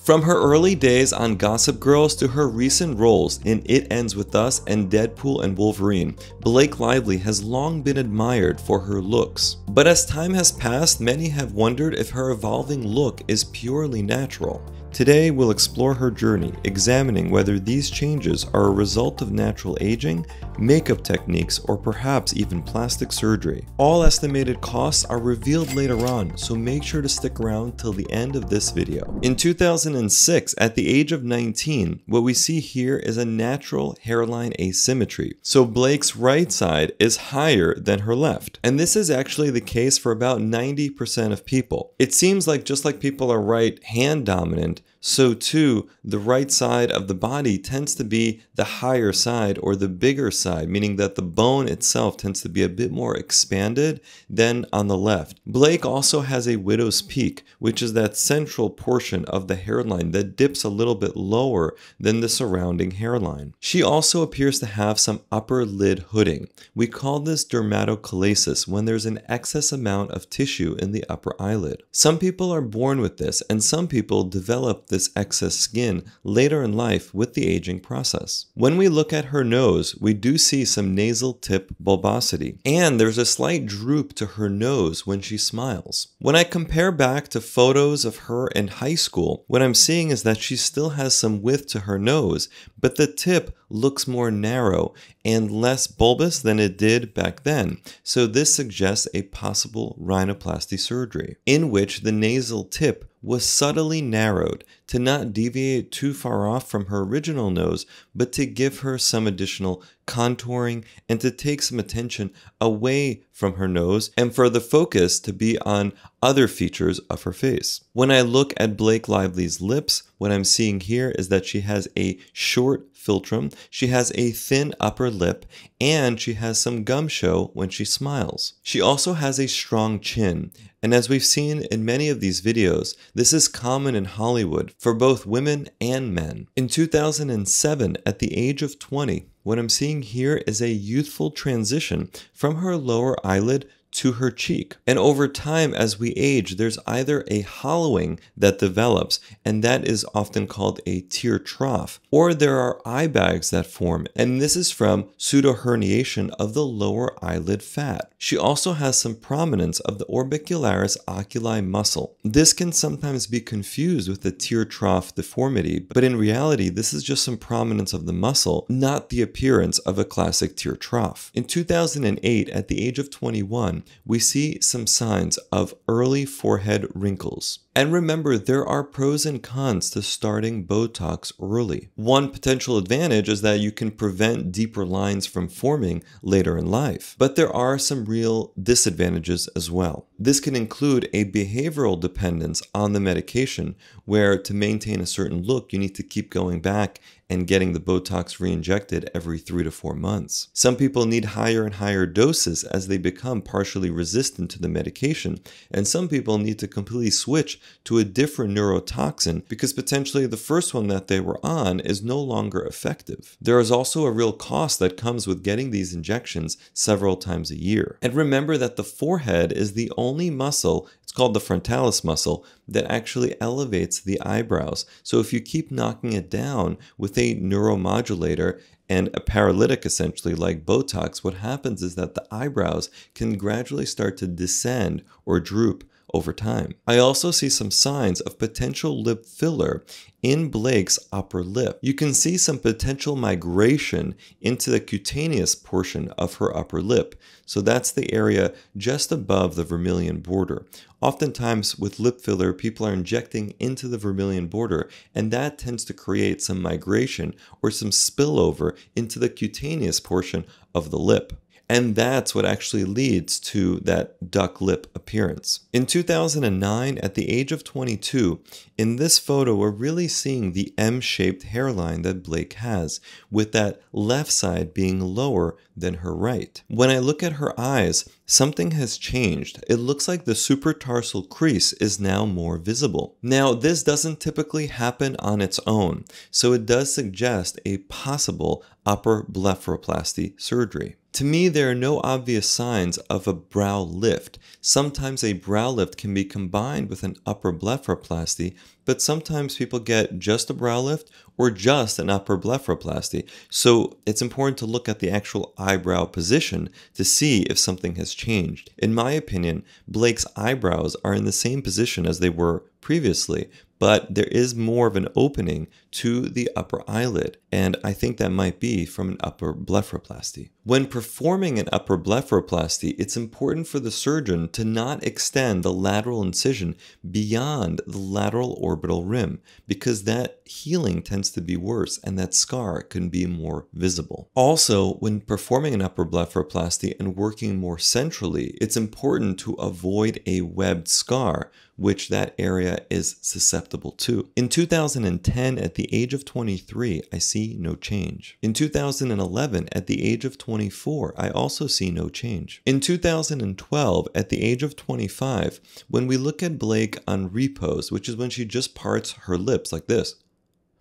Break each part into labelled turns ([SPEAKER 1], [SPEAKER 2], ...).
[SPEAKER 1] From her early days on Gossip Girls to her recent roles in It Ends With Us and Deadpool and Wolverine, Blake Lively has long been admired for her looks. But as time has passed, many have wondered if her evolving look is purely natural. Today, we'll explore her journey, examining whether these changes are a result of natural aging, makeup techniques, or perhaps even plastic surgery. All estimated costs are revealed later on, so make sure to stick around till the end of this video. In 2006, at the age of 19, what we see here is a natural hairline asymmetry. So Blake's right side is higher than her left. And this is actually the case for about 90% of people. It seems like just like people are right hand dominant, so too, the right side of the body tends to be the higher side or the bigger side, meaning that the bone itself tends to be a bit more expanded than on the left. Blake also has a widow's peak, which is that central portion of the hairline that dips a little bit lower than the surrounding hairline. She also appears to have some upper lid hooding. We call this dermatochalasis when there's an excess amount of tissue in the upper eyelid. Some people are born with this, and some people develop this excess skin later in life with the aging process. When we look at her nose, we do see some nasal tip bulbosity, and there's a slight droop to her nose when she smiles. When I compare back to photos of her in high school, what I'm seeing is that she still has some width to her nose, but the tip looks more narrow and less bulbous than it did back then. So this suggests a possible rhinoplasty surgery, in which the nasal tip was subtly narrowed to not deviate too far off from her original nose, but to give her some additional contouring and to take some attention away from her nose and for the focus to be on other features of her face. When I look at Blake Lively's lips, what I'm seeing here is that she has a short philtrum, she has a thin upper lip, and she has some gum show when she smiles. She also has a strong chin, and as we've seen in many of these videos, this is common in Hollywood for both women and men. In 2007, at the age of 20, what I'm seeing here is a youthful transition from her lower eyelid to her cheek. And over time, as we age, there's either a hollowing that develops, and that is often called a tear trough, or there are eye bags that form, and this is from pseudoherniation of the lower eyelid fat. She also has some prominence of the orbicularis oculi muscle. This can sometimes be confused with the tear trough deformity, but in reality, this is just some prominence of the muscle, not the appearance of a classic tear trough. In 2008, at the age of 21, we see some signs of early forehead wrinkles. And remember, there are pros and cons to starting Botox early. One potential advantage is that you can prevent deeper lines from forming later in life. But there are some real disadvantages as well. This can include a behavioral dependence on the medication, where to maintain a certain look, you need to keep going back and getting the Botox re-injected every 3 to 4 months. Some people need higher and higher doses as they become partially resistant to the medication, and some people need to completely switch to a different neurotoxin because potentially the first one that they were on is no longer effective. There is also a real cost that comes with getting these injections several times a year. And remember that the forehead is the only muscle, it's called the frontalis muscle, that actually elevates the eyebrows. So if you keep knocking it down with a neuromodulator and a paralytic essentially like Botox, what happens is that the eyebrows can gradually start to descend or droop over time. I also see some signs of potential lip filler in Blake's upper lip. You can see some potential migration into the cutaneous portion of her upper lip. So that's the area just above the vermilion border. Oftentimes with lip filler, people are injecting into the vermilion border, and that tends to create some migration or some spillover into the cutaneous portion of the lip. And that's what actually leads to that duck lip appearance. In 2009, at the age of 22, in this photo, we're really seeing the M-shaped hairline that Blake has, with that left side being lower than her right. When I look at her eyes, something has changed. It looks like the supratarsal crease is now more visible. Now, this doesn't typically happen on its own, so it does suggest a possible upper blepharoplasty surgery. To me, there are no obvious signs of a brow lift. Sometimes a brow lift can be combined with an upper blepharoplasty, but sometimes people get just a brow lift or just an upper blepharoplasty. So it's important to look at the actual eyebrow position to see if something has changed. In my opinion, Blake's eyebrows are in the same position as they were previously, but there is more of an opening to the upper eyelid, and I think that might be from an upper blepharoplasty. When performing an upper blepharoplasty, it's important for the surgeon to not extend the lateral incision beyond the lateral orbital rim, because that healing tends to be worse and that scar can be more visible. Also, when performing an upper blepharoplasty and working more centrally, it's important to avoid a webbed scar, which that area is susceptible to. In 2010, at the age of 23, I see no change. In 2011, at the age of 24, I also see no change. In 2012, at the age of 25, when we look at Blake on repose, which is when she just parts her lips like this,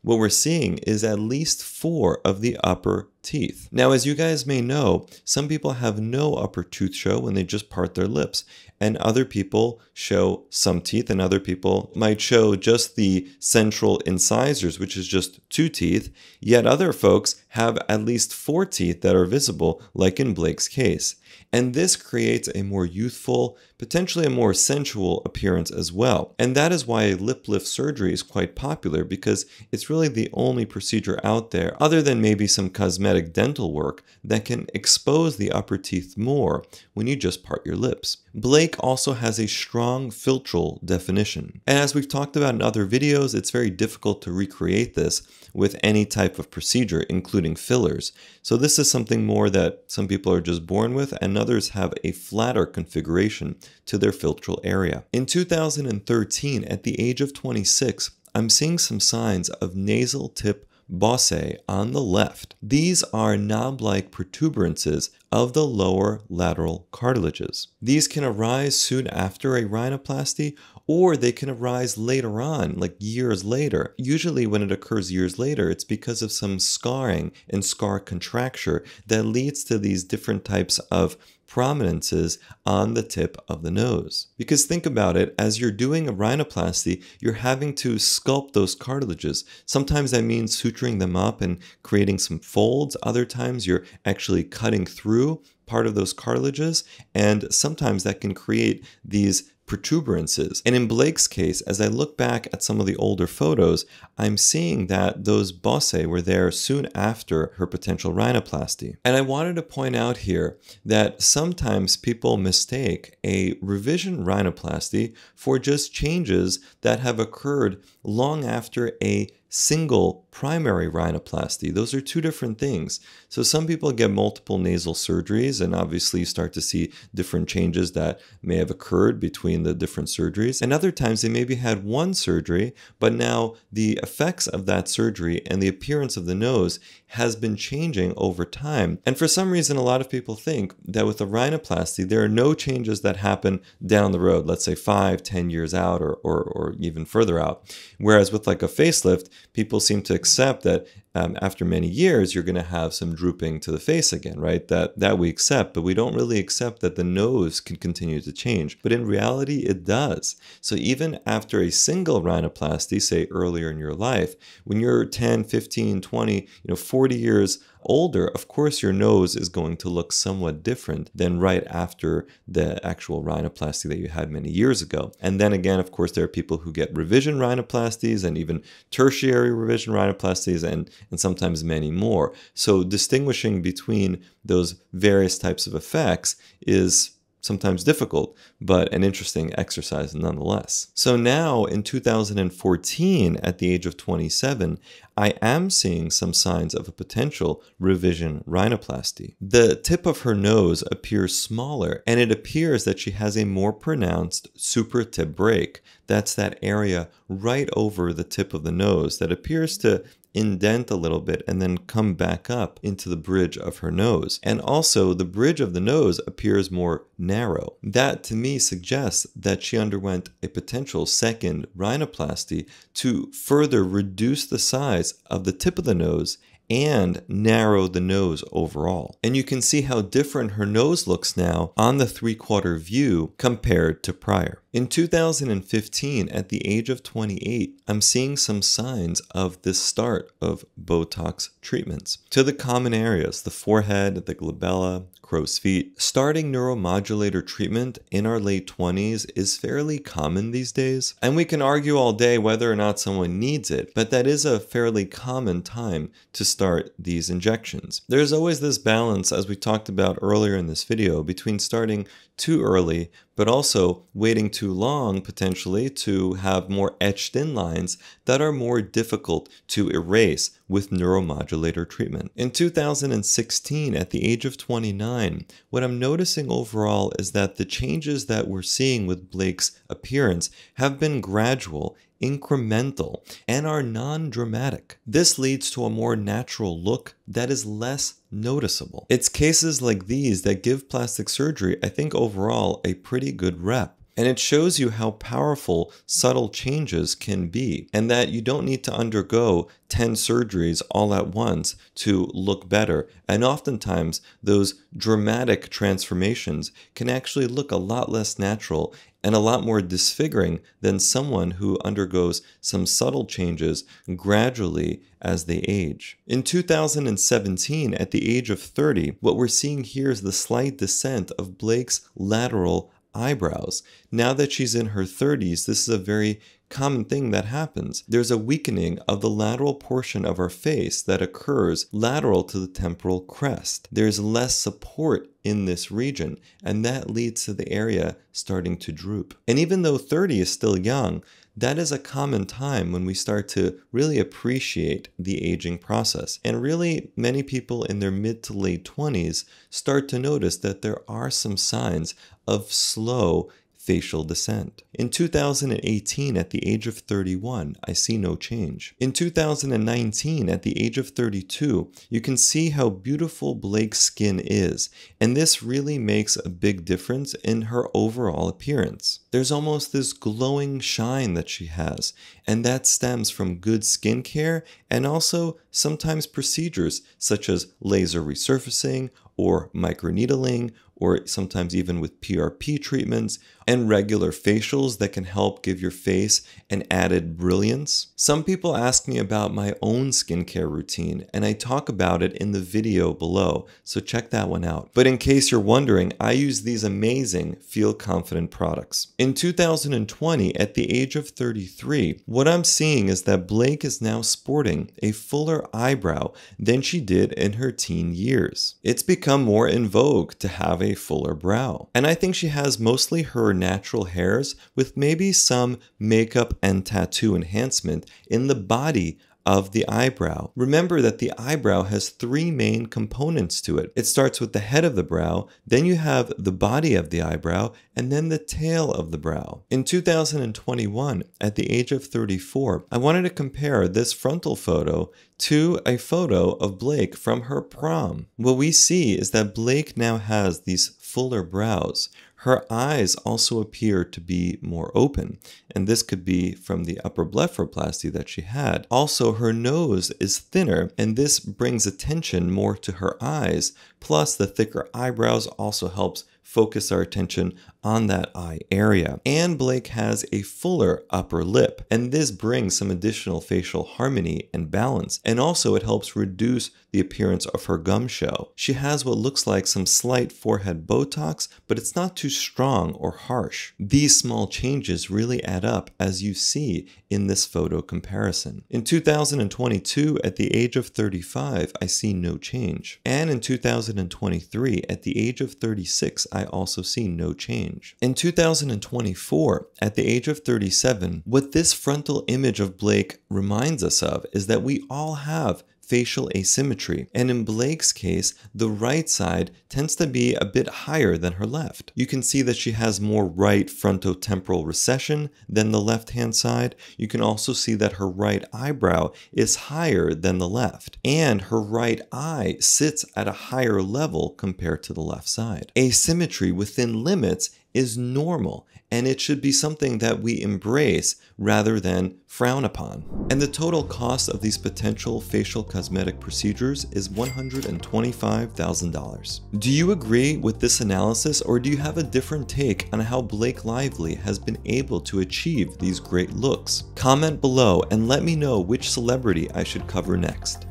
[SPEAKER 1] what we're seeing is at least 4 of the upper teeth. Now, as you guys may know, some people have no upper tooth show when they just part their lips, and other people show some teeth, and other people might show just the central incisors, which is just 2 teeth, yet other folks have at least 4 teeth that are visible, like in Blake's case. And this creates a more youthful, potentially a more sensual appearance as well. And that is why lip lift surgery is quite popular, because it's really the only procedure out there, other than maybe some cosmetic dental work, that can expose the upper teeth more when you just part your lips. Blake also has a strong philtral definition. And as we've talked about in other videos, it's very difficult to recreate this with any type of procedure, including fillers. So this is something more that some people are just born with, and others have a flatter configuration to their philtral area. In 2013, at the age of 26, I'm seeing some signs of nasal tip bossae on the left. These are knob-like protuberances of the lower lateral cartilages. These can arise soon after a rhinoplasty, or they can arise later on, like years later. Usually when it occurs years later, it's because of some scarring and scar contracture that leads to these different types of prominences on the tip of the nose. Because think about it, as you're doing a rhinoplasty, you're having to sculpt those cartilages. Sometimes that means suturing them up and creating some folds. Other times you're actually cutting through part of those cartilages, and sometimes that can create these protuberances. And in Blake's case, as I look back at some of the older photos, I'm seeing that those bossae were there soon after her potential rhinoplasty. And I wanted to point out here that sometimes people mistake a revision rhinoplasty for just changes that have occurred long after a single primary rhinoplasty. Those are 2 different things. So some people get multiple nasal surgeries, and obviously you start to see different changes that may have occurred between the different surgeries. And other times they maybe had 1 surgery, but now the effects of that surgery and the appearance of the nose has been changing over time. And for some reason, a lot of people think that with a rhinoplasty, there are no changes that happen down the road, let's say 5, 10 years out, or even further out. Whereas with like a facelift, people seem to accept that after many years, you're going to have some drooping to the face again, right? That we accept, but we don't really accept that the nose can continue to change. But in reality, it does. So even after a single rhinoplasty, say earlier in your life, when you're 10, 15, 20, 40 years older, of course your nose is going to look somewhat different than right after the actual rhinoplasty that you had many years ago. And then again, of course, there are people who get revision rhinoplasties and even tertiary revision rhinoplasties and sometimes many more. So distinguishing between those various types of effects is sometimes difficult, but an interesting exercise nonetheless. So now in 2014, at the age of 27, I am seeing some signs of a potential revision rhinoplasty. The tip of her nose appears smaller, and it appears that she has a more pronounced supratip break. That's that area right over the tip of the nose that appears to indent a little bit and then come back up into the bridge of her nose. And also the bridge of the nose appears more narrow. That to me suggests that she underwent a potential second rhinoplasty to further reduce the size of the tip of the nose and narrow the nose overall. And you can see how different her nose looks now on the 3/4 view compared to prior. In 2015, at the age of 28, I'm seeing some signs of the start of Botox treatments to the common areas, the forehead, the glabella, crow's feet. Starting neuromodulator treatment in our late 20s is fairly common these days, and we can argue all day whether or not someone needs it, but that is a fairly common time to start these injections. There's always this balance, as we talked about earlier in this video, between starting too early, but also waiting too long potentially to have more etched in lines that are more difficult to erase with neuromodulator treatment. In 2016, at the age of 29, what I'm noticing overall is that the changes that we're seeing with Blake's appearance have been gradual, incremental, and are non-dramatic. This leads to a more natural look that is less noticeable. It's cases like these that give plastic surgery, I think, overall a pretty good rep. And it shows you how powerful subtle changes can be, and that you don't need to undergo 10 surgeries all at once to look better. And oftentimes, those dramatic transformations can actually look a lot less natural and a lot more disfiguring than someone who undergoes some subtle changes gradually as they age. In 2017, at the age of 30, what we're seeing here is the slight descent of Blake's lateral eyebrows. Now that she's in her 30s, this is a very common thing that happens. There's a weakening of the lateral portion of our face that occurs lateral to the temporal crest. There's less support in this region, and that leads to the area starting to droop. And even though 30 is still young, that is a common time when we start to really appreciate the aging process. And really, many people in their mid to late 20s start to notice that there are some signs of slow facial descent. In 2018, at the age of 31, I see no change. In 2019, at the age of 32, you can see how beautiful Blake's skin is, and this really makes a big difference in her overall appearance. There's almost this glowing shine that she has, and that stems from good skincare and also sometimes procedures such as laser resurfacing or microneedling, or sometimes even with PRP treatments, and regular facials that can help give your face an added brilliance. Some people ask me about my own skincare routine, and I talk about it in the video below, so check that one out. But in case you're wondering, I use these amazing Feel Confident products. In 2020, at the age of 33, what I'm seeing is that Blake is now sporting a fuller eyebrow than she did in her teen years. It's become more in vogue to have a fuller brow, and I think she has mostly her natural hairs with maybe some makeup and tattoo enhancement in the body of the eyebrow. Remember that the eyebrow has 3 main components to it. It starts with the head of the brow, then you have the body of the eyebrow, and then the tail of the brow. In 2021, at the age of 34, I wanted to compare this frontal photo to a photo of Blake from her prom. What we see is that Blake now has these fuller brows. Her eyes also appear to be more open, and this could be from the upper blepharoplasty that she had. Also, her nose is thinner, and this brings attention more to her eyes, plus the thicker eyebrows also helps focus our attention on that eye area. And Blake has a fuller upper lip, and this brings some additional facial harmony and balance, and also it helps reduce the appearance of her gum show. She has what looks like some slight forehead Botox, but it's not too strong or harsh. These small changes really add up, as you see in this photo comparison. In 2022, at the age of 35, I see no change. And in 2023, at the age of 36, I also see no change. In 2024, at the age of 37, what this frontal image of Blake reminds us of is that we all have facial asymmetry, and in Blake's case, the right side tends to be a bit higher than her left. You can see that she has more right frontotemporal recession than the left-hand side. You can also see that her right eyebrow is higher than the left, and her right eye sits at a higher level compared to the left side. Asymmetry within limits is normal, and it should be something that we embrace rather than frown upon. And the total cost of these potential facial cosmetic procedures is $125,000. Do you agree with this analysis, or do you have a different take on how Blake Lively has been able to achieve these great looks? Comment below and let me know which celebrity I should cover next.